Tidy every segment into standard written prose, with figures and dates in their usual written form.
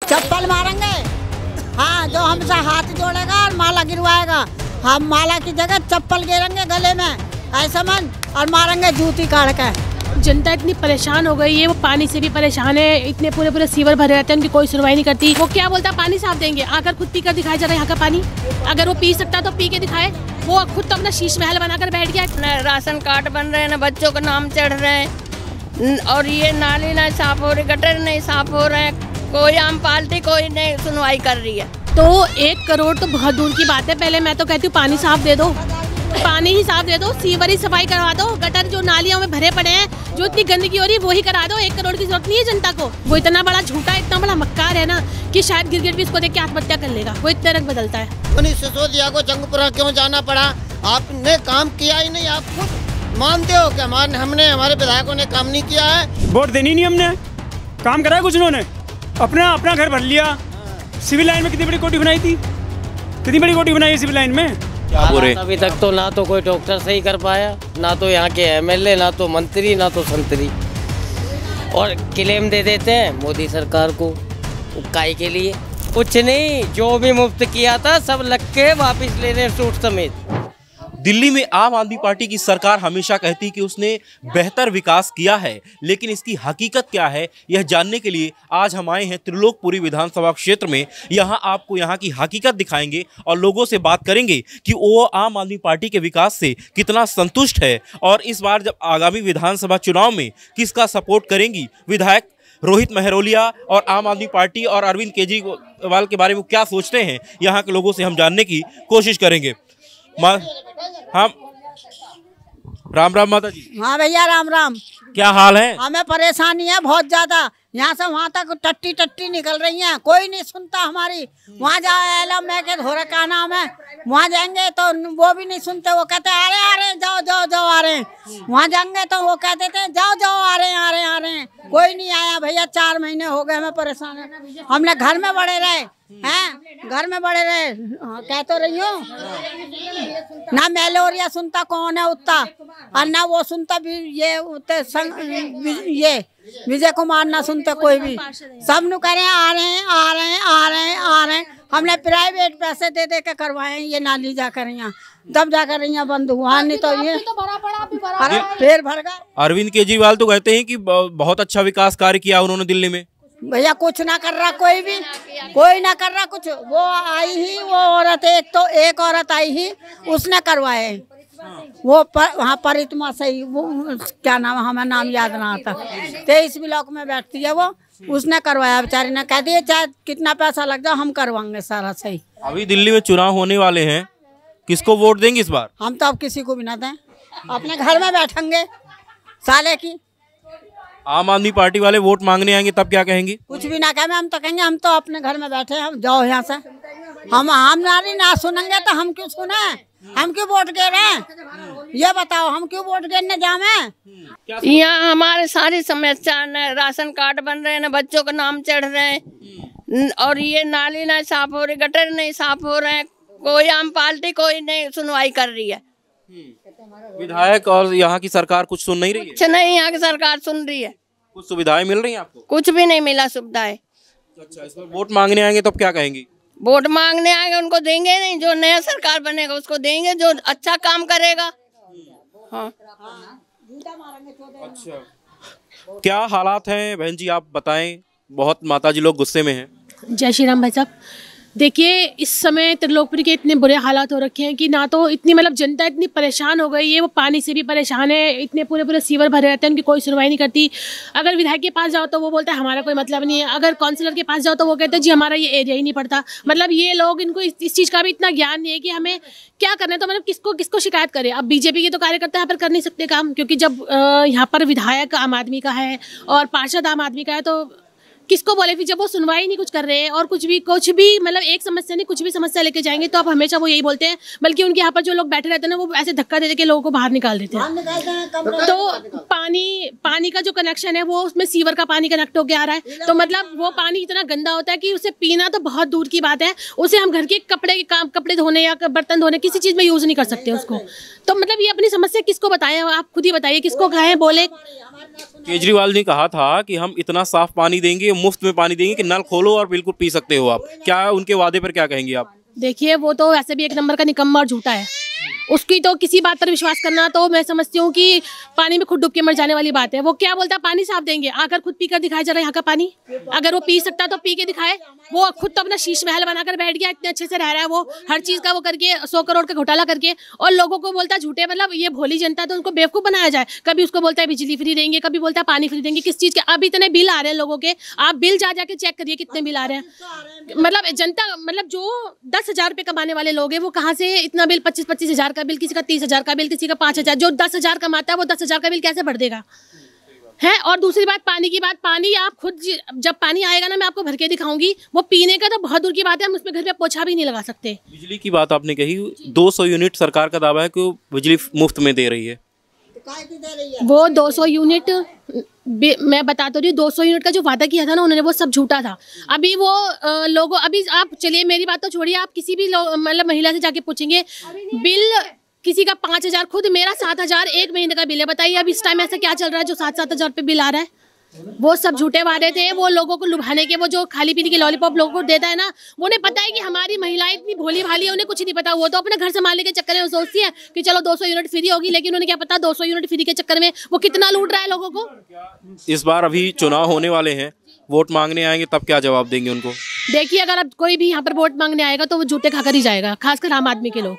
चप्पल मारेंगे। हाँ, जो हमसे हाथ जोड़ेगा और माला गिरवाएगा, हम माला की जगह चप्पल गिरेंगे गले में, ऐसा मन, और मारेंगे जूती काट के। जनता इतनी परेशान हो गई है, वो पानी से भी परेशान है, इतने पूरे पूरे सीवर भरे रहते हैं, उनकी कोई सुनवाई नहीं करती। वो क्या बोलता है पानी साफ देंगे, आकर खुद पी कर दिखाया जा रहा है यहाँ का पानी। अगर वो पी सकता तो पी के दिखाए, वो खुद तो अपना शीश महल बनाकर बैठ गया। न राशन कार्ड बन रहे हैं, न बच्चों का नाम चढ़ रहे हैं, और ये नाली नहीं साफ हो रही, गटर नहीं साफ हो रहे हैं, कोई आम पार्टी कोई नहीं सुनवाई कर रही है। तो 1 करोड़ तो बहुत दूर की बात है। पहले मैं तो कहती हूँ पानी साफ दे दो, पानी ही साफ दे दो, सीवर ही सफाई करवा दो, गटर जो नालियों में भरे पड़े हैं, जो इतनी गंदगी हो रही है वो ही करा दो। 1 करोड़ की जरूरत नहीं है जनता को। वो इतना बड़ा झूठा, इतना बड़ा मक्कार है ना कि शायद गिरगिट भी इसको देख के आत्महत्या कर लेगा। वो इतना रंग बदलता है। उन्हीं सिसोदिया को जंगपुरा क्यों जाना पड़ा? आपने काम किया ही नहीं। आप खुद मानते हो कि हमारे विधायकों ने काम नहीं किया है? वोट देनी नहीं, हमने काम कराया कुछ उन्होंने? अपना घर भर लिया। सिविल लाइन में कितनी बड़ी कोठी बनाई थी, कितनी बड़ी कोठी बनाई है सिविल लाइन में। अभी तक तो ना तो कोई डॉक्टर सही कर पाया, ना तो यहाँ के एमएलए, ना तो मंत्री, ना तो संतरी, और क्लेम दे देते हैं मोदी सरकार को काय के लिए। कुछ नहीं, जो भी मुफ्त किया था सब लग के वापिस ले रहे सूट समेत। दिल्ली में आम आदमी पार्टी की सरकार हमेशा कहती कि उसने बेहतर विकास किया है, लेकिन इसकी हकीकत क्या है यह जानने के लिए आज हम आए हैं त्रिलोकपुरी विधानसभा क्षेत्र में। यहाँ आपको यहाँ की हकीकत दिखाएंगे और लोगों से बात करेंगे कि वो आम आदमी पार्टी के विकास से कितना संतुष्ट है, और इस बार जब आगामी विधानसभा चुनाव में किसका सपोर्ट करेंगी। विधायक रोहित महरोलिया और आम आदमी पार्टी और अरविंद केजरीवाल के बारे में क्या सोचते हैं, यहाँ के लोगों से हम जानने की कोशिश करेंगे। हाँ, राम राम माता जी। हाँ भैया, राम राम। क्या हाल है? हमें परेशानी है बहुत ज्यादा, यहाँ से वहाँ तक टट्टी निकल रही हैं, कोई नहीं सुनता हमारी। वहाँ जाए एलम मैं के धोरा का नाम है, वहाँ जाएंगे तो वो भी नहीं सुनते। वो कहते आ रहे जाओ आ रहे हैं। वहाँ जाएंगे तो वो कहते थे जाओ आ रहे हैं। कोई नहीं आया भैया, 4 महीने हो गए, हमें परेशान है। हमने घर में बड़े रहे हैं, घर में बड़े रहे। कह तो रही हूँ ना, मेलोरिया सुनता कौन है उतना, और ना वो सुनता भी ये विजय कुमार ना सुनते कोई भी। सब नु कह रहे हैं आ रहे हैं। हमने प्राइवेट पैसे दे के करवाए ये नाली जाकर यहाँ, तब जाकर यहाँ बंद हुआ, नहीं तो ये फिर भर गया। अरविंद केजरीवाल तो कहते हैं कि बहुत अच्छा विकास कार्य किया उन्होंने दिल्ली में। भैया कुछ ना कर रहा, कोई ना कर रहा कुछ। वो आई ही, वो औरत एक औरत आई ही, उसने करवाए। वो वहाँ परितमा सही, वो क्या नाम, हमें नाम याद ना आता, 23 ब्लॉक में बैठती है वो, उसने करवाया। बेचारी ने कह दिया चाहे कितना पैसा लग जाए हम करवाएंगे सारा सही। अभी दिल्ली में चुनाव होने वाले हैं, किसको वोट देंगे इस बार? हम तो अब किसी को भी ना दें, अपने घर में बैठेंगे साले की। आम आदमी पार्टी वाले वोट मांगने आएंगे तब क्या कहेंगे? कुछ भी ना कहें, हम तो कहेंगे हम तो अपने घर में बैठे, हम जाओ यहाँ से। हम नारी ना सुनेंगे तो हम क्यों सुने, हम क्यों वोट दे रहे हैं ये बताओ, हम क्यों वोट देने जावे? यहाँ हमारे सारी समस्या, न राशन कार्ड बन रहे हैं, न बच्चों का नाम चढ़ रहे हैं, और ये नाली नहीं साफ हो रही, गटर नहीं साफ हो रहे हैं, कोई आम पार्टी कोई नहीं सुनवाई कर रही है। विधायक और यहाँ की सरकार कुछ सुन नहीं रही है? कुछ नहीं, यहाँ की सरकार सुन रही है। कुछ सुविधाएं मिल रही हैं आपको? कुछ भी नहीं मिला सुविधाएं। अच्छा, इस बार वोट मांगने आएंगे तब क्या कहेंगे? वोट मांगने आएंगे उनको देंगे नहीं, जो नया सरकार बनेगा उसको देंगे, जो अच्छा काम करेगा। हाँ। अच्छा, क्या हालात हैं बहन जी, आप बताएं। बहुत माताजी लोग गुस्से में हैं। जय श्री राम भाई साहब। देखिए, इस समय त्रिलोकपुरी के इतने बुरे हालात हो रखे हैं कि ना तो इतनी मतलब जनता इतनी परेशान हो गई है, वो पानी से भी परेशान है, इतने पूरे पूरे सीवर भरे रहते हैं, उनकी कोई सुनवाई नहीं करती। अगर विधायक के पास जाओ तो वो बोलता है हमारा कोई मतलब नहीं है, अगर काउंसलर के पास जाओ तो वो कहते हैं जी हमारा ये एरिया ही नहीं पड़ता। मतलब ये लोग, इनको इस चीज़ का भी इतना ज्ञान नहीं है कि हमें क्या करना है, तो मतलब किसको शिकायत करें। अब बीजेपी के तो कार्यकर्ता यहाँ पर कर नहीं सकते काम, क्योंकि जब यहाँ पर विधायक आम आदमी का है और पार्षद आम आदमी का है, तो किसको बोले फिर, जब वो सुनवाई नहीं कुछ कर रहे हैं और कुछ भी मतलब एक समस्या नहीं, कुछ भी समस्या लेके जाएंगे तो अब हमेशा वो यही बोलते हैं। बल्कि उनके यहाँ पर जो लोग बैठे रहते हैं ना, वो ऐसे धक्का दे के लोगों को बाहर निकाल देते हैं। तो पानी का जो कनेक्शन है वो उसमें सीवर का पानी कनेक्ट होके आ रहा है, तो मतलब वो पानी इतना गंदा होता है कि उसे पीना तो बहुत दूर की बात है, उसे हम घर के कपड़े धोने या बर्तन धोने किसी चीज़ में यूज़ नहीं कर सकते उसको। तो मतलब ये अपनी समस्या किसको बताएं, आप खुद ही बताइए, किसको कहें बोले। केजरीवाल ने कहा था कि हम इतना साफ पानी देंगे, मुफ्त में पानी देंगे कि नल खोलो और बिल्कुल पी सकते हो आप। क्या उनके वादे पर क्या कहेंगे आप? देखिए वो तो वैसे भी एक नंबर का निकम्मा और झूठा है। उसकी तो किसी बात पर विश्वास करना तो मैं समझती हूँ कि पानी में खुद डूब के मर जाने वाली बात है। वो क्या बोलता है पानी साफ देंगे, आकर खुद पीकर दिखाए जरा यहाँ का पानी। अगर वो पी सकता तो पी के दिखाए। वो खुद तो अपना शीश महल बनाकर बैठ गया, इतने अच्छे से रह रहा है वो, हर चीज का वो करके 100 करोड़ का घोटाला करके, और लोगों को बोलता है झूठे। मतलब ये भोली जनता है तो उनको बेवकूफ बनाया जाए। कभी उसको बोलता है बिजली फ्री देंगे, कभी बोलता है पानी फ्री देंगे। किस चीज के? अब इतने बिल आ रहे हैं लोगों के, आप बिल जा जाके चेक करिए कितने बिल आ रहे हैं। मतलब जनता, मतलब जो 10,000 रुपये कमाने वाले लोग हैं वो कहाँ से इतना बिल, 25-25 हज़ार का बिल, किसी का 30,000 का बिल, किसी का 5,000। जो 10,000 कमाता है वो 10,000 का बिल कैसे भर देगा है? और दूसरी बात पानी की बात, पानी आप खुद जब पानी आएगा ना मैं आपको भर के दिखाऊंगी, वो पीने का तो बहुत दूर की बात है, हम उसमें घर पे पोछा भी नहीं लगा सकते। बिजली की बात आपने कही, 200 यूनिट सरकार का दावा है कि वो बिजली मुफ्त में दे रही है। वो 200 यूनिट मैं बता तो रही हूँ, 200 यूनिट का जो वादा किया था ना उन्होंने, वो सब झूठा था। अभी वो लोगों, अभी आप चलिए मेरी बात तो छोड़िए, आप किसी भी मतलब महिला से जाके पूछेंगे बिल किसी का 5,000, खुद मेरा 7,000 एक महीने का बिल है। बताइए अब इस टाइम ऐसा क्या चल रहा है जो 7-7 हज़ार रुपये बिल आ रहा है? वो सब झूठे वादे थे, वो लोगों को लुभाने के। वो जो खाली पीने की लॉलीपॉप लोगों को देता है ना, वो उन्हें पता है कि हमारी महिलाएं इतनी भोली भाली है, उन्हें कुछ नहीं पता। वो तो अपने घर संभालने के चक्कर में सोचती है कि चलो 200 यूनिट फ्री होगी, लेकिन उन्हें क्या पता 200 यूनिट फ्री के चक्कर में वो कितना लूट रहा है लोगों को। इस बार अभी चुनाव होने वाले हैं, वोट मांगने आएंगे, तब क्या जवाब देंगे उनको? देखिए अगर अब कोई भी यहाँ पर वोट मांगने आएगा तो वो जूते खाकर ही जाएगा, खासकर आम आदमी के लोग।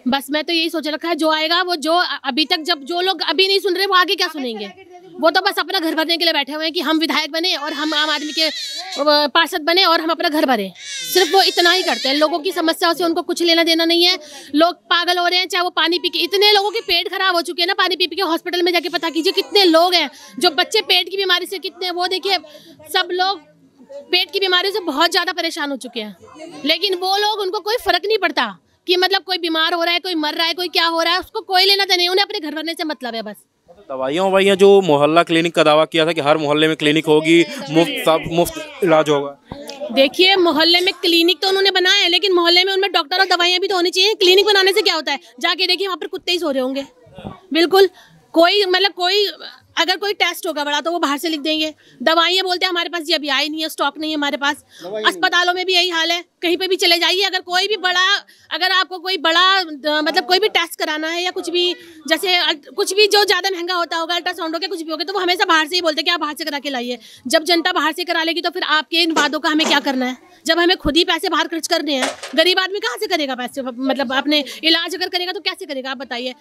बस मैं तो यही सोच रखा है, जो आएगा वो, जो अभी तक जब जो लोग अभी नहीं सुन रहे वो आगे क्या सुनेंगे? वो तो बस अपना घर भरने के लिए बैठे हुए हैं कि हम विधायक बने और हम आम आदमी के पार्षद बने और हम अपना घर भरें। सिर्फ वो इतना ही करते हैं, लोगों की समस्याओं से उनको कुछ लेना देना नहीं है। लोग पागल हो रहे हैं, चाहे वो पानी पी के, इतने लोगों के पेट खराब हो चुके हैं ना पानी पी के। हॉस्पिटल में जाके पता कीजिए कितने लोग हैं, जो बच्चे पेट की बीमारी से कितने, वो देखिए सब लोग पेट की बीमारी से बहुत ज़्यादा परेशान हो चुके हैं। लेकिन वो लोग, उनको कोई फर्क नहीं पड़ता कि मतलब कोई बीमार हो रहा है, कोई मर रहा है, कोई क्या हो रहा है, उसको कोई लेना देना नहीं। उन्हें अपने घर भरने से मतलब है बस। दवाइयाँ जो मोहल्ला क्लिनिक का दावा किया था कि हर मोहल्ले में क्लिनिक होगी, मुफ्त इलाज होगा। देखिए मोहल्ले में क्लिनिक तो उन्होंने बनाया है, लेकिन मोहल्ले में उनमें डॉक्टर और दवाइयाँ भी तो होनी चाहिए। क्लिनिक बनाने से क्या होता है? जाके देखिए वहाँ पर कुत्ते ही सो रहे होंगे। बिल्कुल कोई मतलब कोई अगर कोई टेस्ट होगा बड़ा तो वो बाहर से लिख देंगे। दवाइयाँ बोलते हैं हमारे पास ये अभी आई नहीं है, स्टॉक नहीं है हमारे पास। अस्पतालों में भी यही हाल है, कहीं पे भी चले जाइए, अगर कोई भी बड़ा, अगर आपको कोई बड़ा मतलब कोई भी टेस्ट कराना है या कुछ भी, जैसे कुछ भी जो ज़्यादा महंगा होता होगा, अल्ट्रासाउंड हो गया, कुछ भी हो गया, तो वो हमेशा बाहर से ही बोलते हैं कि आप बाहर से करा के लाइए। जब जनता बाहर से करा लेगी तो फिर आपके इन वादों का हमें क्या करना है? जब हमें खुद ही पैसे बाहर खर्च करने हैं, गरीब आदमी कहाँ से करेगा पैसे? मतलब अपने इलाज अगर करेगा तो कैसे करेगा आप बताइए?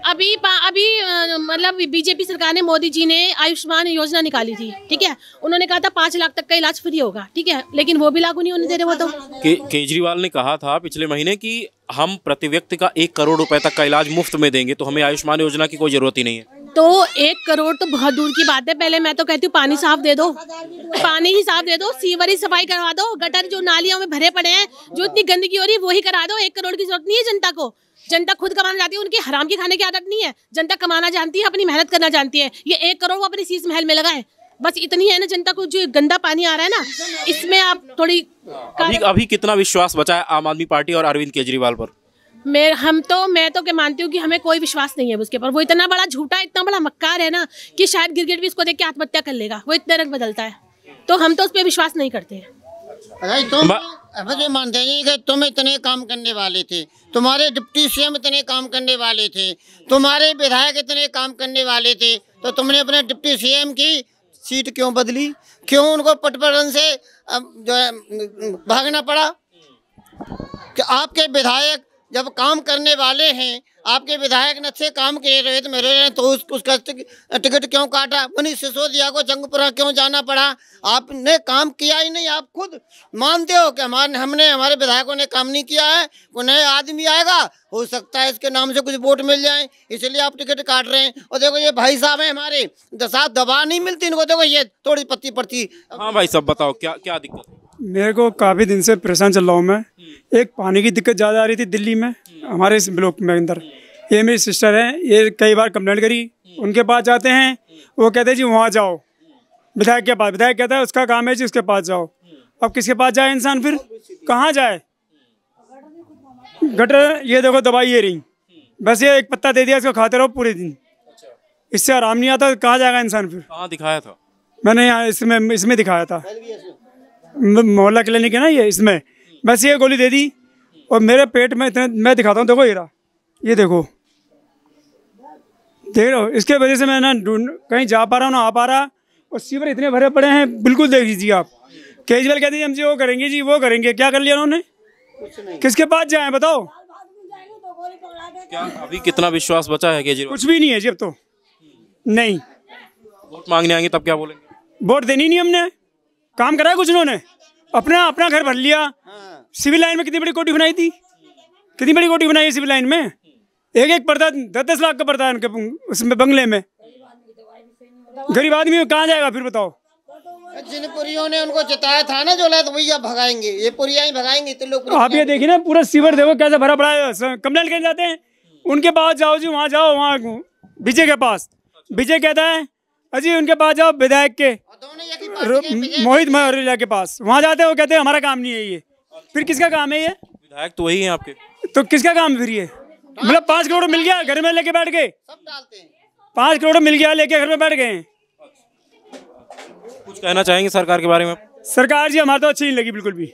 अभी मतलब बीजेपी सरकार ने, मोदी जी ने आयुष्मान योजना निकाली थी, ठीक है। उन्होंने कहा था 5 लाख तक का इलाज फ्री होगा, ठीक है, लेकिन वो भी लागू नहीं होने दे रहे। वो तो केजरीवाल ने कहा था पिछले महीने कि हम प्रति व्यक्ति का 1 करोड़ रुपए तक का इलाज मुफ्त में देंगे, तो हमें आयुष्मान योजना की कोई जरूरत ही नहीं है। तो 1 करोड़ तो बहुत दूर की बात है। पहले मैं तो कहती हूँ पानी साफ दे दो, पानी ही साफ दे दो, सीवर ही सफाई करवा दो, गटर जो नालियों में भरे पड़े हैं, जो इतनी गंदगी हो रही है वो ही करा दो। 1 करोड़ की जरूरत नहीं है जनता को। जनता खुद कमाना चाहती है, उनकी हराम की खाने की आदत नहीं है। जनता कमाना जानती है, अपनी मेहनत करना जानती है। ये 1 करोड़ वो अपनी शीश महल में लगाए, बस इतनी है ना। जनता को जो गंदा पानी आ रहा है ना, इसमें आप थोड़ी अभी कितना विश्वास बचा है आम आदमी पार्टी और अरविंद केजरीवाल पर? मैं तो मानती हूँ कि हमें कोई विश्वास नहीं है उसके पर। वो इतना बड़ा झूठा, इतना बड़ा मक्कार है ना कि शायद गिरगिट भी इसको देख के आत्महत्या कर लेगा। वो इतने रंग बदलता है, तो हम तो उस पर विश्वास नहीं करते हैं। तुम जो मानते हैं कि तुम इतने काम करने वाले थे, तुम्हारे डिप्टी सीएम इतने काम करने वाले थे, तुम्हारे विधायक इतने काम करने वाले थे, तो तुमने अपने डिप्टी सीएम की सीट क्यों बदली? क्यों उनको पटपटन से जो है भागना पड़ा? कि आपके विधायक जब काम करने वाले हैं, आपके विधायक ने अच्छे काम किए रहे तो मेरे तो उसका टिकट क्यों काटा? मनीष सिसोदिया को जंगपुरा क्यों जाना पड़ा? आपने काम किया ही नहीं। आप खुद मानते हो कि हमारे विधायकों ने काम नहीं किया है, कोई नया आदमी आएगा, हो सकता है इसके नाम से कुछ वोट मिल जाए, इसलिए आप टिकट काट रहे हैं। और देखो ये भाई साहब हैं हमारे, साथ दबा नहीं मिलती इनको, देखो ये थोड़ी पत्ती पड़ती। हाँ भाई साहब बताओ क्या दिक्कत है? मेरे को काफ़ी दिन से परेशान चल रहा हूँ मैं। एक पानी की दिक्कत ज़्यादा आ रही थी दिल्ली में, हमारे इस ब्लॉक में अंदर। ये मेरी सिस्टर है, ये कई बार कंप्लेंट करी, उनके पास जाते हैं, वो कहते हैं जी वहाँ जाओ विधायक के पास। विधायक कहता है उसका काम है जी उसके पास जाओ। अब किसके पास जाए इंसान, फिर कहाँ जाए? गटर ये देखो दवाई ये रही, बस ये एक पत्ता दे दिया, इसको खाते रहो पूरे दिन। इससे आराम नहीं आता, कहाँ जाएगा इंसान फिर। कहाँ दिखाया था? मैंने यहाँ इसमें दिखाया था, मोहल्ला क्लिनिक है ना ये, इसमें बस ये गोली दे दी और मेरे पेट में इतना, मैं दिखाता हूँ, देखो ये देखो, देख रहे हो, इसके वजह से मैं ना कहीं जा पा रहा हूँ ना आ पा रहा, और सीवर इतने भरे पड़े हैं, बिल्कुल देख लीजिए आप। केजरीवाल कहते हैं हम जी वो करेंगे जी वो करेंगे, क्या कर लिया उन्होंने? किसके पास जाए बताओ? क्या अभी कितना विश्वास बचा है केजरीवाल? कुछ भी नहीं है जी अब तो, नहीं। वोट मांगने आएंगे तब क्या बोलेंगे? वोट देनी नहीं, हमने काम करा है कुछ, उन्होंने अपना घर भर लिया। सिविल लाइन में कितनी बड़ी कोठी बनाई थी, कितनी बड़ी कोठी बनाई है सिविल लाइन में, एक पर्दा 10-10 लाख का पर्दा है उनके उसमें बंगले में। गरीब आदमी कहाँ जाएगा फिर बताओ? जिन पुरियों ने उनको जिताया था ना जो तो वही अब भगाएंगे, ये पुरिया ही भगाएंगे। तो लोग आप ये देखिए ना, पूरा सीवर देखो कैसे भरा पड़ा है। कंप्लेंट करने जाते हैं उनके पास, जाओ जी वहाँ जाओ, वहाँ विजय के पास। विजय कहता है अजी उनके पास जाओ, विधायक के मोहित महरिया के पास, वहाँ जाते हैं, वो कहते हैं हमारा काम नहीं है ये। फिर किसका काम है ये? विधायक तो वही है आपके, तो किसका काम फिर ये? मतलब 5 करोड़ मिल गया घर में लेके बैठ गए, सब डालते हैं। 5 करोड़ मिल गया लेके घर में बैठ गए। कुछ कहना चाहेंगे सरकार के बारे में? सरकार जी हमारे तो अच्छी नहीं लगी बिल्कुल भी।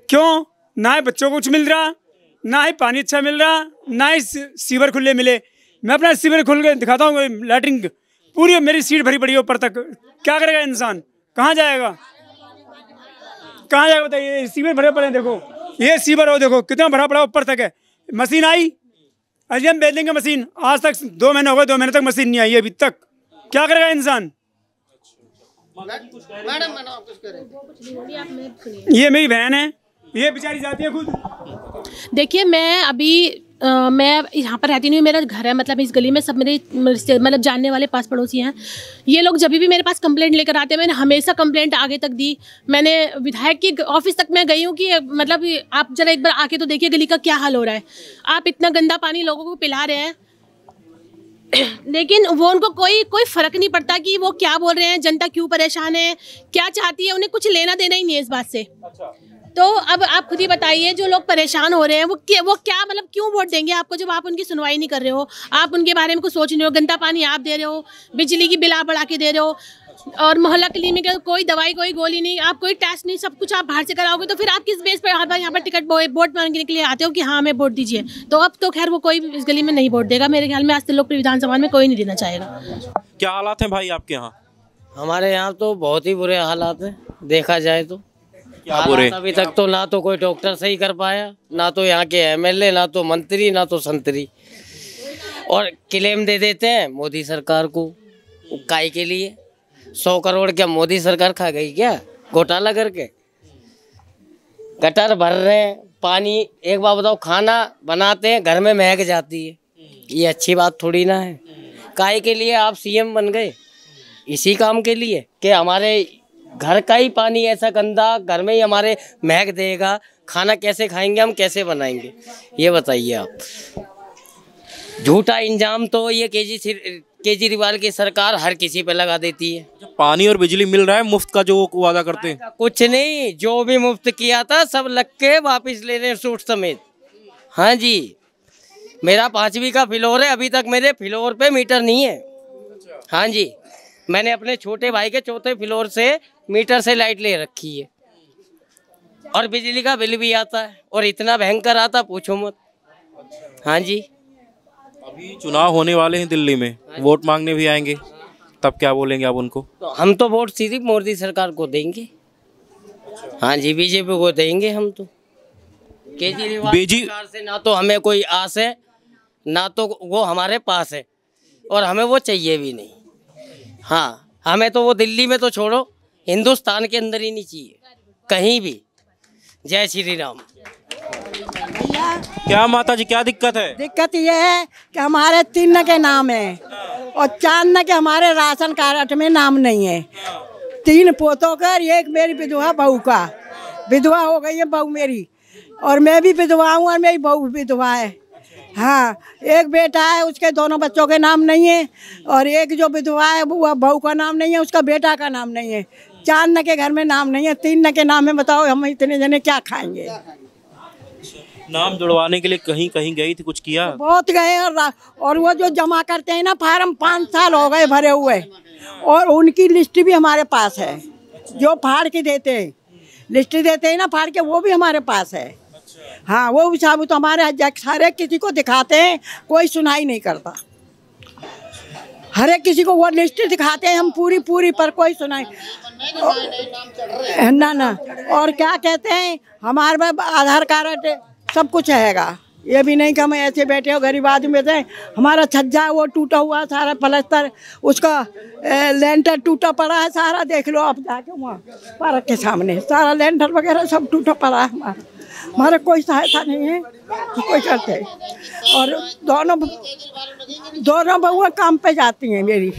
क्यों? ना ही बच्चों को कुछ मिल रहा, ना ही पानी अच्छा मिल रहा, ना ही सीवर खुले मिले। मैं अपना सीवर खुल के दिखाता हूँ, लैटरिन पूरी मेरी सीट भरी पड़ी है ऊपर तक। क्या करेगा इंसान? कहाँ जाएगा? कहाँ जाएगा बताइए? सीवर भरे पड़े हैं, देखो ये सीवर हो, देखो कितना भरा पड़ा ऊपर तक है। मशीन आई, अजी हम भेज देंगे मशीन, आज तक 2 महीने हो गए, 2 महीने तक मशीन नहीं आई अभी तक। क्या करेगा इंसान? मैडम कुछ करें। ये मेरी बहन है, ये बेचारी जाती है खुद। देखिए मैं अभी मैं यहाँ पर रहती नहीं हूँ, मेरा घर है मतलब इस गली में, सब मेरे मतलब जानने वाले पास पड़ोसी हैं। ये लोग जब भी मेरे पास कंप्लेंट लेकर आते हैं, मैंने हमेशा कंप्लेंट आगे तक दी। मैंने विधायक की ऑफिस तक मैं गई हूँ कि मतलब आप जरा एक बार आके तो देखिए गली का क्या हाल हो रहा है। आप इतना गंदा पानी लोगों को पिला रहे हैं, लेकिन वो उनको कोई फर्क नहीं पड़ता कि वो क्या बोल रहे हैं, जनता क्यों परेशान है, क्या चाहती है, उन्हें कुछ लेना देना ही नहीं है इस बात से। तो अब आप खुद ही बताइए, जो लोग परेशान हो रहे हैं वो क्या मतलब क्यों वोट देंगे आपको, जब आप उनकी सुनवाई नहीं कर रहे हो, आप उनके बारे में कुछ सोच नहीं रहे हो। गंदा पानी आप दे रहे हो, बिजली की बिल आप बढ़ा के दे रहे हो, और मोहल्ला क्लिनिक में कोई दवाई कोई गोली नहीं, आप कोई टेस्ट नहीं, सब कुछ आप बाहर से कराओगे। तो फिर आप किस बेस पर यहाँ पर टिकट वोट मांगने के लिए आते हो कि हाँ हमें वोट दीजिए? तो अब तो खैर वो कोई इस गली में नहीं वोट देगा मेरे ख्याल में, आज त्रिलोकपुर विधानसभा में कोई नहीं देना चाहेगा। क्या हालात हैं भाई आपके यहाँ? हमारे यहाँ तो बहुत ही बुरे हालात हैं, देखा जाए तो। क्या बुरे? अभी तक तो ना तो कोई डॉक्टर सही कर पाया, ना तो यहाँ के एमएलए, ना तो मंत्री, ना तो संतरी। और क्लेम दे देते हैं मोदी सरकार को, काय के लिए? 100 करोड़ क्या मोदी सरकार खा गई क्या घोटाला करके? गटर भर रहे हैं, पानी एक बार बताओ, खाना बनाते हैं घर में महक जाती है, ये अच्छी बात थोड़ी ना है। काय के लिए आप सीएम बन गए? इसी काम के लिए कि हमारे घर का ही पानी ऐसा गंदा घर में ही हमारे महक देगा, खाना कैसे खाएंगे हम, कैसे बनाएंगे, ये बताइए आप। झूठा इंजाम तो ये केजरीवाल की सरकार हर किसी पे लगा देती है। पानी और बिजली मिल रहा है मुफ्त का जो वादा करते हैं? कुछ नहीं, जो भी मुफ्त किया था सब लग के वापिस ले रहे हैं सूट समेत। हाँ जी, मेरा 5वीं का फ्लोर है, अभी तक मेरे फ्लोर पे मीटर नहीं है। हाँ जी, मैंने अपने छोटे भाई के 4थे फ्लोर से मीटर से लाइट ले रखी है, और बिजली का बिल भी आता है, और इतना भयंकर आता पूछो मत। हाँ जी, अभी चुनाव होने वाले हैं दिल्ली में, वोट मांगने भी आएंगे, तब क्या बोलेंगे आप उनको? तो हम तो वोट सीधी मोदी सरकार को देंगे। हाँ जी, बीजेपी को देंगे हम तो। केजरीवाल सरकार से ना तो हमें कोई आस है, ना तो वो हमारे पास है, और हमें वो चाहिए भी नहीं। हाँ, हमें तो वो दिल्ली में तो छोड़ो, हिंदुस्तान के अंदर ही नहीं चाहिए कहीं भी। जय श्री राम। क्या माता जी क्या दिक्कत है? दिक्कत ये है कि हमारे 3 के नाम है और 4 के हमारे राशन कार्ड में नाम नहीं है। 3 पोतों का, एक मेरी विधवा बहू का, विधवा हो गई है बहू मेरी, और मैं भी विधवा हूँ और मेरी बहू विधवा है। हाँ, एक बेटा है, उसके दोनों बच्चों के नाम नहीं है, और एक जो विधवा है वो बहू का नाम नहीं है, उसका बेटा का नाम नहीं है। 4 के घर में नाम नहीं है, 3 के नाम है। बताओ हम इतने जने क्या खाएंगे? नाम जुड़वाने के लिए कहीं कहीं गई थी, कुछ किया? बहुत गए और वो जो जमा करते हैं ना फार्म 5 साल हो गए भरे हुए, और उनकी लिस्ट भी हमारे पास है। जो फाड़ के देते हैं, लिस्ट देते हैं ना फाड़ के, वो भी हमारे पास है। हाँ, वो भी साबुत हमारे सारे किसी को दिखाते हैं, कोई सुनाई नहीं करता। हर एक किसी को वो लिस्ट दिखाते हैं हम पूरी पर कोई सुनाई ना। और क्या कहते हैं, हमारे पास आधार कार्ड सब कुछ हैगा। ये भी नहीं कि हम ऐसे बैठे हो गरीब आदमी से। हमारा छज्जा वो टूटा हुआ सारा, प्लास्टर उसका लेंटर टूटा पड़ा है सारा। देख लो आप जाके वहाँ पार्क के सामने सारा लेंटर वगैरह सब टूटा पड़ा है। हमारा कोई सहायता नहीं है तो कोई करते है। और दोनों बहुआ काम पे जाती हैं मेरी,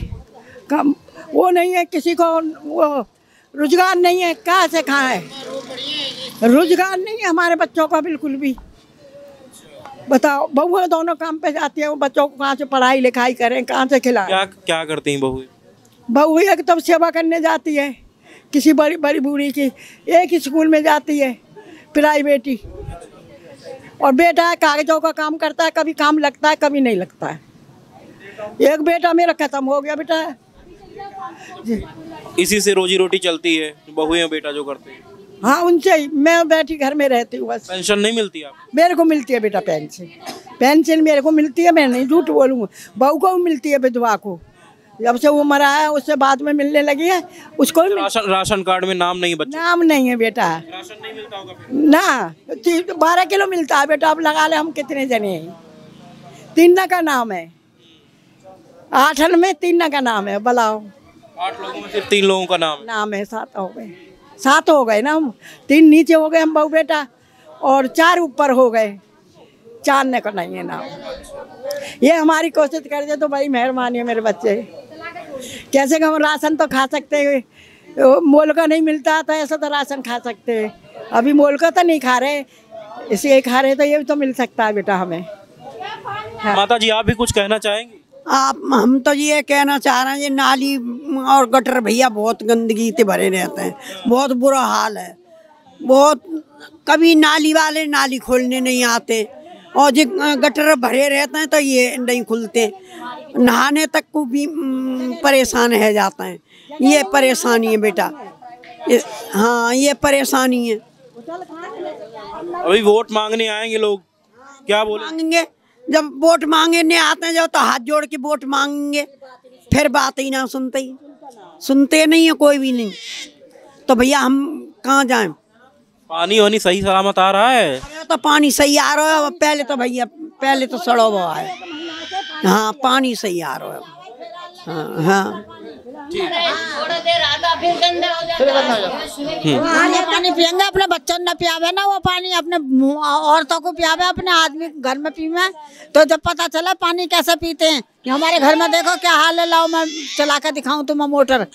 काम वो नहीं है, किसी को वो रोजगार नहीं है, कहाँ से कहाँ है रोजगार नहीं है हमारे बच्चों का बिल्कुल भी। बताओ, बहुआ दोनों काम पे जाती है, वो बच्चों को कहाँ से पढ़ाई लिखाई करें, कहाँ से खिलाएं। क्या करती हैं बहू? बहू एक तब सेवा करने जाती है किसी बड़ी बूढ़ी की, एक स्कूल में जाती है प्राइवेट ही, और बेटा कागजों का काम करता है, कभी काम लगता है कभी नहीं लगता है। एक बेटा मेरा खत्म हो गया बेटा। इसी से रोजी रोटी चलती है, बहू या बेटा जो करते हैं? हाँ, उनसे ही मैं बैठी घर में रहती हूँ बस। पेंशन नहीं मिलती आप? मेरे को मिलती है बेटा पेंशन मेरे को मिलती है, मैं नहीं झूठ बोलूँगा। बहू को भी मिलती है, विधवा को जब से वो मरा है उससे बाद में मिलने लगी है उसको भी। राशन कार्ड में नाम नहीं है बच्चे? नाम नहीं है बेटा, राशन नहीं मिलता होगा ना। 12 किलो मिलता है बेटा। अब लगा ले हम कितने जने हैं। 3 का नाम है, 8 में 3 का नाम है। बताओ, 8 लोगों में सिर्फ 3 लोगों का नाम है। 7 हो गए ना हम। 3 नीचे हो गए हम बहू बेटा, और 4 ऊपर हो गए। 4 का नहीं है नाम। ये हमारी कोशिश कर दे तो बड़ी मेहरबानी है मेरे बच्चे। कैसे हम राशन तो खा सकते हैं, मोल का नहीं मिलता तो ऐसा तो राशन खा सकते हैं। अभी मोल का तो नहीं खा रहे, इसलिए खा रहे तो ये भी तो मिल सकता है बेटा हमें। हाँ। माता जी, आप भी कुछ कहना चाहेंगे? हम तो ये कहना चाह रहे हैं, ये नाली और गटर भैया बहुत गंदगी से भरे रहते हैं, बहुत बुरा हाल है। बहुत कभी नाली वाले नाली खोलने नहीं आते, और जो गटर भरे रहते हैं तो ये नहीं खुलते, नहाने तक को भी परेशान है जाते हैं। ये परेशानी है बेटा, हाँ ये परेशानी है। अभी वोट मांगने आएंगे लोग, क्या बोलेंगे? जब वोट मांगने आते हैं जब तो हाथ जोड़ के वोट मांगेंगे, फिर बात ही ना सुनते नहीं है कोई भी नहीं, तो भैया हम कहाँ जाएं? पानी वानी सही सलामत आ रहा है? तो पानी सही आ रहा है, पहले तो भैया पहले तो सड़ा हुआ है। हाँ, पानी सही आ रहा है। हाँ थोड़ा देर आधा फिर गंदा हो जाता है। पानी पियेंगे, अपने बच्चों ने पियावे ना वो पानी, अपने औरतों को पियावे, अपने आदमी घर में पीवे, तो जब पता चला पानी कैसे पीते हैं। कि हमारे घर में देखो क्या हाल है, लाओ मैं चला कर दिखाऊं तुम्हें मोटर।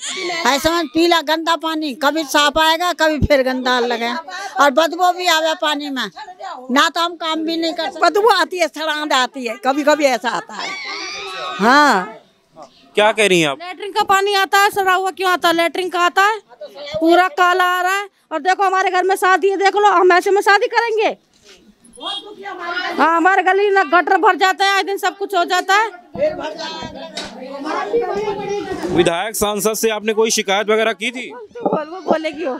ऐसे में पीला गंदा पानी, कभी साफ आएगा कभी फिर गंदा लगे, और बदबू भी आवे पानी में, ना तो हम काम भी नहीं कर सकते। बदबू आती है, सड़ांध आती है, कभी कभी ऐसा आता है। हाँ, क्या कह रही हैं आप? लेटरिन का पानी आता है, सड़ा हुआ क्यों आता है? लेटरिन का आता है, पूरा काला आ रहा है। और देखो हमारे घर में शादी है, देख लो, हम ऐसे में शादी करेंगे? हाँ, हमारे गली ना गटर भर जाते हैं, आए दिन सब कुछ हो जाता है। विधायक सांसद से आपने कोई शिकायत वगैरह की थी? वो बोलेगी हो।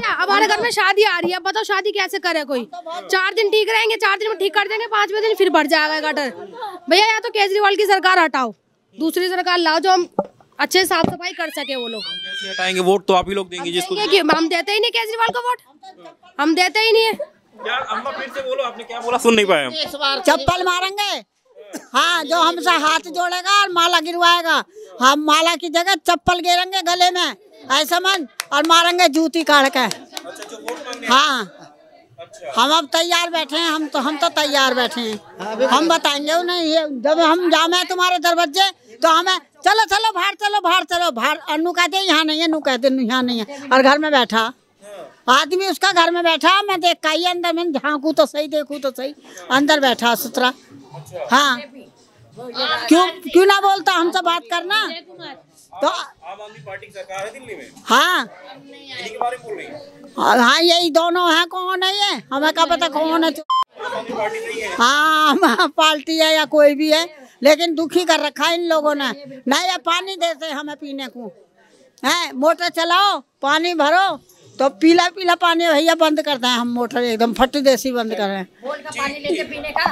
हमारे घर में शादी आ रही है, बताओ शादी कैसे करे कोई? 4 दिन ठीक रहेंगे, 4 दिन में ठीक कर देंगे, 5वें दिन फिर भर जाएगा गटर। भैया या तो केजरीवाल की सरकार हटाओ, दूसरी सरकार लाओ जो हम अच्छे साफ सफाई कर सके। वो लोग कैसे हटाएंगे? वोट तो आप ही लोग देंगे जिसको। हम देते ही नहीं केजरीवाल को वोट, हम देते ही नहीं है। क्या अम्मा फिर से बोलो, आपने क्या बोला? सुन नहीं पाए हम। चप्पल मारेंगे, हाँ, जो हमसे हाथ जोड़ेगा और माला गिरवाएगा, हम माला की जगह चप्पल गिरेंगे गले में ऐसा मन, और मारेंगे जूती काट के। हाँ, हम अब तैयार बैठे हैं, हम तो तैयार बैठे हैं। हम बताएंगे उन्हें, जब हम जामे तुम्हारे दरवाजे तो हमें चलो चलो बाहर, और नु कहते यहाँ नहीं है, नु कहते यहाँ नहीं है, और घर में बैठा आदमी उसका घर में बैठा, मैं देख का अंदर में झांकू तो सही, देखूँ तो सही, अंदर बैठा सुथरा। हाँ, क्यों ना बोलता हमसे बात करना? तो आम आदमी पार्टी की सरकार है दिल्ली में। हाँ, इन्हीं के बारे में बोल रही हैं। हाँ, यही दोनों हैं, कौन है ये हमें क्या पता कौन है। हाँ पार्टी है या कोई भी है, लेकिन दुखी कर रखा है इन लोगों ने। नहीं ये पानी देते हमें पीने को, है मोटर चलाओ पानी भरो तो पीला पीला पानी भैया बंद करते हैं हम, मोटर एकदम फट देसी बंद कर रहे हैं। पानी लेके पीने का